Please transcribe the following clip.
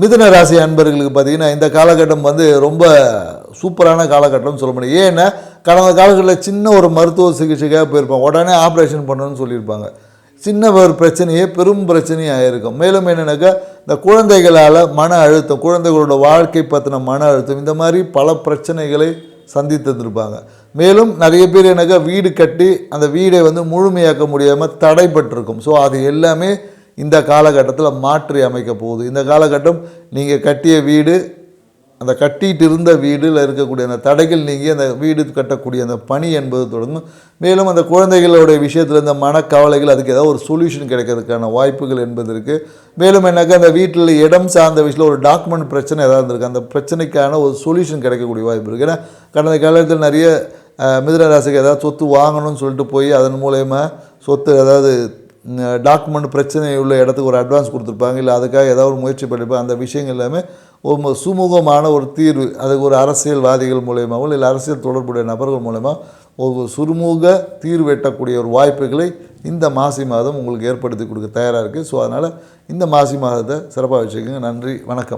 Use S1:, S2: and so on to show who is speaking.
S1: மிதுன ராசி அன்பர்களுக்கு பார்த்தீங்கன்னா இந்த காலகட்டம் வந்து ரொம்ப சூப்பரான காலகட்டம்னு சொல்ல முடியும். ஏன்னா கடந்த காலங்களில் சின்ன ஒரு மருத்துவ சிகிச்சைக்காக போயிருப்பாங்க, உடனே ஆப்ரேஷன் பண்ணணும்னு சொல்லியிருப்பாங்க. சின்ன ஒரு பிரச்சனையே பெரும் பிரச்சனையாக ஆகிருக்கும். மேலும் என்னென்னாக்கா இந்த குழந்தைகளால் மன அழுத்தம், குழந்தைகளோட வாழ்க்கை பற்றின மன அழுத்தம், இந்த மாதிரி பல பிரச்சனைகளை சந்தித்து இருந்திருப்பாங்க. மேலும் நிறைய பேர் என்னக்கா வீடு கட்டி அந்த வீடை வந்து முழுமையாக்க முடியாமல் தடைப்பட்டிருக்கும். ஸோ அது எல்லாமே இந்த காலகட்டத்தில் மாற்றி அமைக்க போகுது. இந்த காலகட்டம் நீங்கள் கட்டிய வீடு, அந்த கட்டிகிட்டு இருந்த வீடில் இருக்கக்கூடிய அந்த தடைகள் நீங்கி அந்த வீடு கட்டக்கூடிய அந்த பணி என்பது தொடங்கும். மேலும் அந்த குழந்தைகளுடைய விஷயத்தில் இந்த மனக்கவலைகள், அதுக்கு ஏதாவது ஒரு சொல்யூஷன் கிடைக்கிறதுக்கான வாய்ப்புகள் என்பது இருக்குது. மேலும் என்னக்கா அந்த வீட்டில் இடம் சார்ந்த விஷயத்தில் ஒரு டாக்குமெண்ட் பிரச்சனை ஏதாவது இருந்திருக்கு, அந்த பிரச்சனைக்கான ஒரு சொல்யூஷன் கிடைக்கக்கூடிய வாய்ப்பு இருக்குது. ஏன்னா கடந்த காலத்தில் நிறைய மிதுன ராசிக்கு ஏதாவது சொத்து வாங்கணும்னு சொல்லிட்டு போய் அதன் மூலயமா சொத்து ஏதாவது டாக்குமெண்ட் பிரச்சனை உள்ள இடத்துக்கு ஒரு அட்வான்ஸ் கொடுத்துருப்பாங்க, இல்லை அதுக்காக ஏதாவது ஒரு முயற்சி பண்ணியிருப்பாங்க. அந்த விஷயங்கள் எல்லாமே ஒரு சுமூகமான ஒரு தீர்வு, அதுக்கு ஒரு அரசியல்வாதிகள் மூலயமாவும் இல்லை அரசியல் தொடர்புடைய நபர்கள் மூலயமா ஒரு சுமூக தீர்வு எட்டக்கூடிய ஒரு வாய்ப்புகளை இந்த மாசி மாதம் உங்களுக்கு ஏற்படுத்தி கொடுக்க தயாராக இருக்குது. ஸோ அதனால் இந்த மாசி மாதத்தை சிறப்பாக வச்சுக்கோங்க. நன்றி, வணக்கம்.